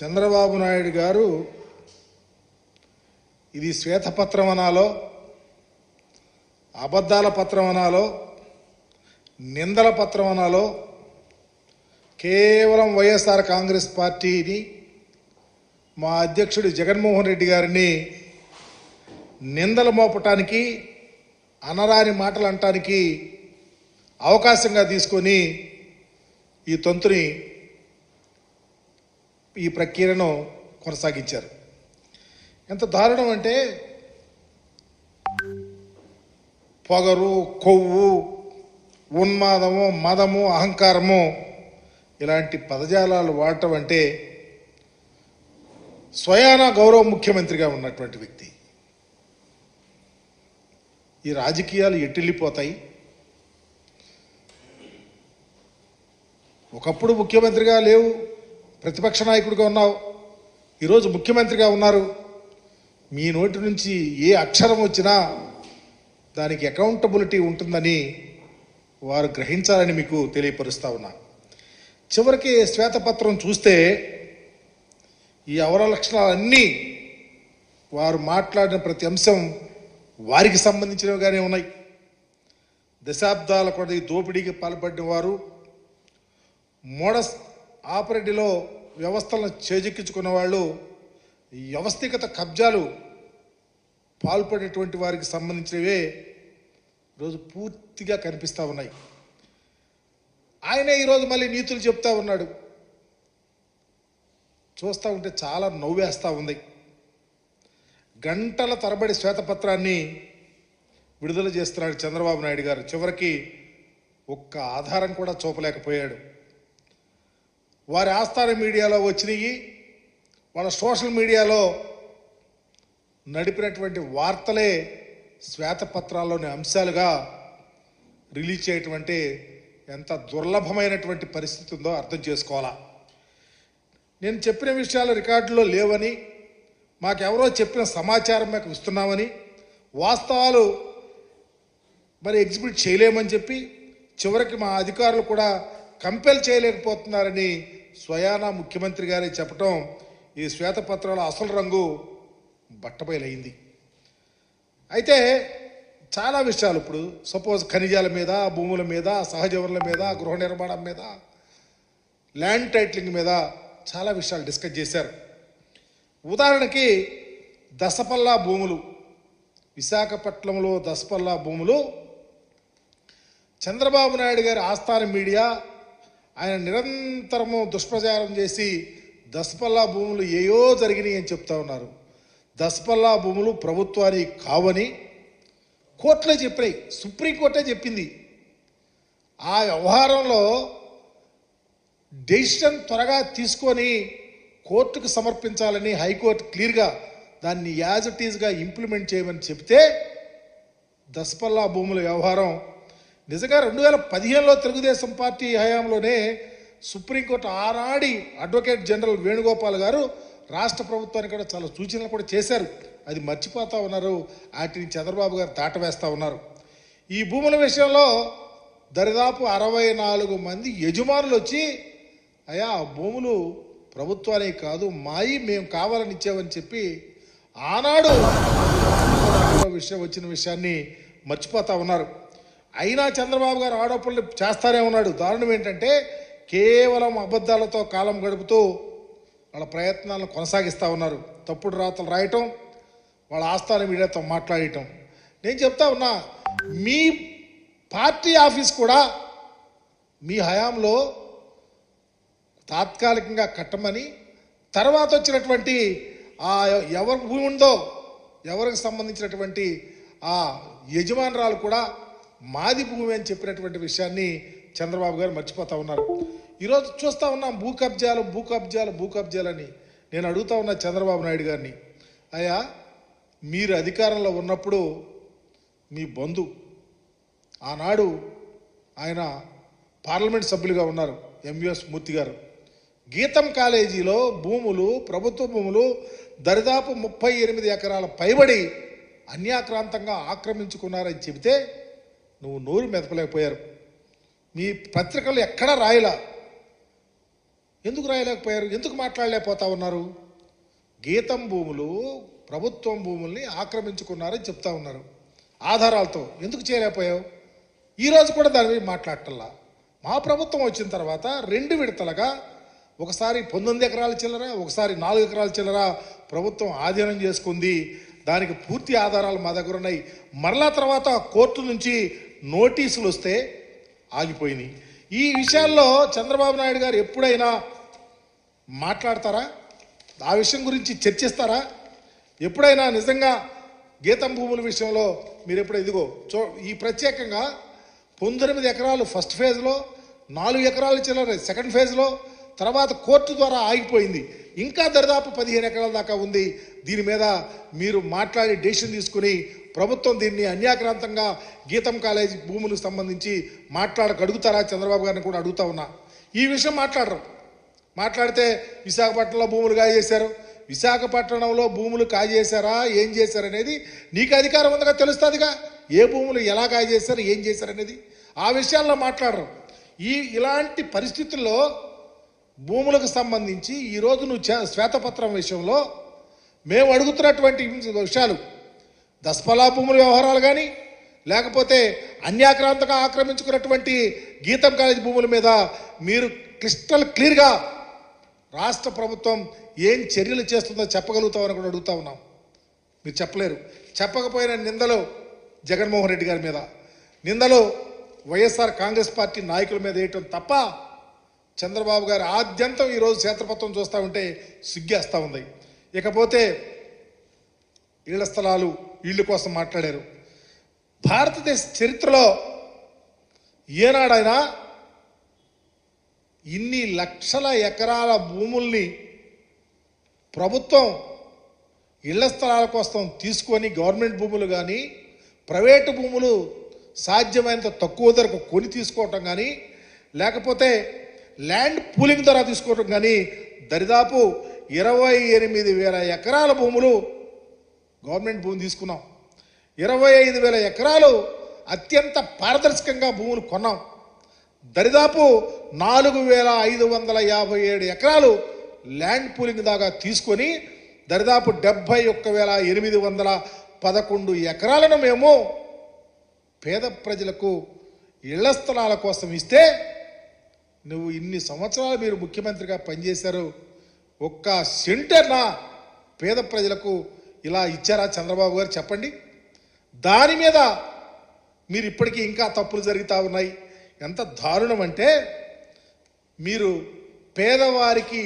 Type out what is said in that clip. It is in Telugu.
చంద్రబాబు నాయుడు గారు ఇది శ్వేతపత్రం అనాలో, అబద్ధాల పత్రం అనాలో, నిందల పత్రం అనాలో, కేవలం వైఎస్ఆర్ కాంగ్రెస్ పార్టీని, మా అధ్యక్షుడు జగన్మోహన్ రెడ్డి గారిని నిందలు మోపటానికి, అనరాని మాటలు అనటానికి అవకాశంగా తీసుకొని ఈ తంతుని, ఈ ప్రక్రియను కొనసాగించారు. ఎంత దారుణం అంటే పొగరు, కొవ్వు, ఉన్మాదము, మదము, అహంకారము ఇలాంటి పదజాలాలు వాడటం అంటే స్వయాన గౌరవ ముఖ్యమంత్రిగా ఉన్నటువంటి వ్యక్తి ఈ రాజకీయాలు ఎట్టిల్లిపోతాయి. ఒకప్పుడు ముఖ్యమంత్రిగా లేవు, ప్రతిపక్ష నాయకుడిగా ఉన్నావు, ఈరోజు ముఖ్యమంత్రిగా ఉన్నారు. మీ నోటి నుంచి ఏ అక్షరం వచ్చినా దానికి అకౌంటబిలిటీ ఉంటుందని వారు గ్రహించాలని మీకు తెలియపరుస్తా ఉన్నా. చివరికి శ్వేతపత్రం చూస్తే ఈ అవలక్షణాలన్నీ వారు మాట్లాడిన ప్రతి అంశం వారికి సంబంధించినవిగానే ఉన్నాయి. దశాబ్దాల కొద్ది దోపిడీకి పాల్పడిన వారు, మోడస్ ఆపరేటివ్లో వ్యవస్థలను చేజెక్కించుకున్న వాళ్ళు, వ్యవస్థిగత కబ్జాలు పాల్పడేటువంటి వారికి సంబంధించినవే ఈరోజు పూర్తిగా కనిపిస్తూ ఉన్నాయి. ఆయనే ఈరోజు మళ్ళీ నీతులు చెప్తా ఉన్నాడు. చూస్తూ ఉంటే చాలా నవ్వేస్తూ ఉంది. గంటల తరబడి శ్వేతపత్రాన్ని విడుదల చేస్తున్నాడు చంద్రబాబు నాయుడు గారు. చివరికి ఒక్క ఆధారం కూడా చూపలేకపోయాడు. వారి ఆస్థాన మీడియాలో వచ్చినాయి, వాళ్ళ సోషల్ మీడియాలో నడిపినటువంటి వార్తలే శ్వేతపత్రాల్లోని అంశాలుగా రిలీజ్ చేయటం ఎంత దుర్లభమైనటువంటి పరిస్థితి ఉందో అర్థం చేసుకోవాలా. నేను చెప్పిన విషయాలు రికార్డులో లేవని, మాకెవరో చెప్పిన సమాచారం మాకు ఇస్తున్నామని, వాస్తవాలు మరి ఎగ్జిబిట్ చేయలేమని చెప్పి చివరికి మా అధికారులు కూడా కంపెల్ చేయలేకపోతున్నారని స్వయానా ముఖ్యమంత్రి గారే చెప్పటం ఈ శ్వేతపత్రాల అసలు రంగు బట్టబయలైంది. అయితే చాలా విషయాలు ఇప్పుడు సపోజ్ ఖనిజాల మీద, భూముల మీద, సహజ వనరుల మీద, గృహ నిర్మాణం మీద, ల్యాండ్ టైటిలింగ్ మీద చాలా విషయాలు డిస్కస్ చేశారు. ఉదాహరణకి దసపల్లా భూములు, విశాఖపట్నంలో దసపల్లా భూములు చంద్రబాబు నాయుడు గారి ఆస్థాన మీడియా ఆయన నిరంతరము దుష్ప్రచారం చేసి దసపల్లా భూములు ఏయో జరిగినాయి అని చెప్తా ఉన్నారు. దసపల్లా భూములు ప్రభుత్వానికి కావని కోర్టులో చెప్పాయి, సుప్రీంకోర్టే చెప్పింది. ఆ వ్యవహారంలో డెసిషన్ త్వరగా తీసుకొని కోర్టుకు సమర్పించాలని హైకోర్టు క్లియర్గా దాన్ని యాజ్ ఇట్ ఈజ్గా ఇంప్లిమెంట్ చేయమని చెప్తే దసపల్లా భూముల వ్యవహారం నిజంగా 2015లో తెలుగుదేశం పార్టీ హయాంలోనే సుప్రీంకోర్టు ఆనాడి అడ్వకేట్ జనరల్ వేణుగోపాల్ గారు రాష్ట్ర ప్రభుత్వానికి కూడా చాలా సూచనలు కూడా చేశారు. అది మర్చిపోతూ ఉన్నారు, వాటిని చంద్రబాబు గారు దాటవేస్తూ ఉన్నారు. ఈ భూముల విషయంలో దరిదాపు 64 మంది యజమానులు వచ్చి, అయ్యా ఆ భూములు ప్రభుత్వానికి కాదు మాయి, మేము కావాలని ఇచ్చామని చెప్పి ఆనాడు వచ్చిన విషయాన్ని మర్చిపోతూ ఉన్నారు. అయినా చంద్రబాబు గారు ఆరోపణలు చేస్తానే ఉన్నాడు. దారుణం ఏంటంటే కేవలం అబద్ధాలతో కాలం గడుపుతూ వాళ్ళ ప్రయత్నాలను కొనసాగిస్తూ ఉన్నారు. తప్పుడు రాతలు రాయటం, వాళ్ళ ఆస్థాన మీడియాతో మాట్లాడటం. నేను చెప్తా ఉన్నా, మీ పార్టీ ఆఫీస్ కూడా మీ హయాంలో తాత్కాలికంగా కట్టమని, తర్వాత వచ్చినటువంటి ఎవరి భూమి ఉందో ఎవరికి సంబంధించినటువంటి ఆ యజమానురాలు కూడా మాది భూమి అని చెప్పినటువంటి విషయాన్ని చంద్రబాబు గారు మర్చిపోతూ ఉన్నారు. ఈరోజు చూస్తూ ఉన్నాం భూ కబ్జాలని. నేను అడుగుతా ఉన్నా చంద్రబాబు నాయుడు గారిని, అయ్యా మీరు అధికారంలో ఉన్నప్పుడు మీ బంధు ఆనాడు ఆయన పార్లమెంట్ సభ్యులుగా ఉన్నారు ఎంవిఎస్ మూర్తి గారు, గీతం కాలేజీలో భూములు, ప్రభుత్వ భూములు దరిదాపు 38 ఎకరాల పైబడి అన్యాక్రాంతంగా ఆక్రమించుకున్నారని చెబితే నువ్వు నోరు మెదపలేకపోయారు. మీ పత్రికలు ఎక్కడా రాయలా. ఎందుకు రాయలేకపోయారు? ఎందుకు మాట్లాడలేకపోతా ఉన్నారు? గీతం భూములు ప్రభుత్వం భూముల్ని ఆక్రమించుకున్నారని చెప్తా ఉన్నారు ఆధారాలతో. ఎందుకు చేయలేకపోయావు? ఈరోజు కూడా దాని మీద మాట్లాడటల్లా. మా ప్రభుత్వం వచ్చిన తర్వాత 2 విడతలుగా ఒకసారి 19 ఎకరాల చిల్లర, ఒకసారి 4 ఎకరాల చిల్లర ప్రభుత్వం ఆధీనం చేసుకుంది. దానికి పూర్తి ఆధారాలు మా దగ్గర ఉన్నాయి. మరలా తర్వాత కోర్టు నుంచి నోటీసులు వస్తే ఆగిపోయినాయి. ఈ విషయాల్లో చంద్రబాబు నాయుడు గారు ఎప్పుడైనా మాట్లాడతారా? ఆ విషయం గురించి చర్చిస్తారా? ఎప్పుడైనా నిజంగా గీతం భూముల విషయంలో మీరు ఎప్పుడు ఇదిగో ఈ ప్రత్యేకంగా 19 ఎకరాలు ఫస్ట్ ఫేజ్లో, 4 ఎకరాల చిల్లర సెకండ్ ఫేజ్లో, తర్వాత కోర్టు ద్వారా ఆగిపోయింది. ఇంకా దరిదాపు 15 ఎకరాల దాకా ఉంది. దీని మీద మీరు మాట్లాడి డెసిషన్ తీసుకుని ప్రభుత్వం దీన్ని అన్యాక్రాంతంగా గీతం కాలేజీ భూములకు సంబంధించి అడుగుతారా? చంద్రబాబు గారిని కూడా అడుగుతా ఉన్నా. ఈ విషయం మాట్లాడరు. మాట్లాడితే విశాఖపట్నంలో భూములు కాజేశారు, విశాఖపట్నంలో భూములు కాజేశారా, ఏం చేశారనేది నీకు అధికారం ఉందిగా, తెలుస్తుందిగా. ఏ భూములు ఎలా కాజేశారు, ఏం చేశారనేది ఆ విషయాల్లో మాట్లాడరు. ఇలాంటి పరిస్థితుల్లో భూములకు సంబంధించి ఈరోజు నువ్వు శ్వేతపత్రం విషయంలో మేము అడుగుతున్నటువంటి విషయాలు, దస్పలా భూముల వ్యవహారాలు కానీ, లేకపోతే అన్యాక్రాంతంగా ఆక్రమించుకున్నటువంటి గీతం కాలేజీ భూముల మీద మీరు క్రిస్టల్ క్లియర్గా రాష్ట్ర ప్రభుత్వం ఏం చర్యలు చేస్తుందో చెప్పగలుగుతామని కూడా అడుగుతా ఉన్నాం. మీరు చెప్పలేరు. చెప్పకపోయిన నిందలు జగన్మోహన్ రెడ్డి గారి మీద, నిందలు వైఎస్ఆర్ కాంగ్రెస్ పార్టీ నాయకుల మీద వేయటం తప్ప చంద్రబాబు గారి ఆద్యంతం ఈరోజు క్షేత్రపత్రం చూస్తూ ఉంటే సిగ్గేస్తూ ఉంది. ఇకపోతే ఇళ్ల స్థలాలు, ఇళ్ళు కోసం మాట్లాడారు. భారతదేశ చరిత్రలో ఏనాడైనా ఇన్ని లక్షల ఎకరాల భూముల్ని ప్రభుత్వం ఇళ్ల స్థలాల కోసం తీసుకొని గవర్నమెంట్ భూములు కానీ, ప్రైవేటు భూములు సాధ్యమైనంత తక్కువ ధరకు కొని తీసుకోవటం కానీ, లేకపోతే ల్యాండ్ పూలింగ్ ద్వారా తీసుకోవటం కానీ దరిదాపు 28,000 ఎకరాల భూములు గవర్నమెంట్ భూమి తీసుకున్నాం. 25,000 ఎకరాలు అత్యంత పారదర్శకంగా భూములు కొన్నాం. దరిదాపు 4,557 ఎకరాలు ల్యాండ్ పూలింగ్ దాకా తీసుకొని దరిదాపు 71,811 ఎకరాలను మేము పేద ప్రజలకు ఇళ్ల స్థలాల కోసం ఇస్తే, నువ్వు ఇన్ని సంవత్సరాలు మీరు ముఖ్యమంత్రిగా పనిచేశారు, ఒక్క సెంటర్నా పేద ప్రజలకు ఇలా ఇచ్చారా చంద్రబాబు గారు? చెప్పండి. దాని మీద మీరు ఇప్పటికీ ఇంకా తప్పులు జరుగుతూ ఉన్నాయి. ఎంత దారుణం అంటే, మీరు పేదవారికి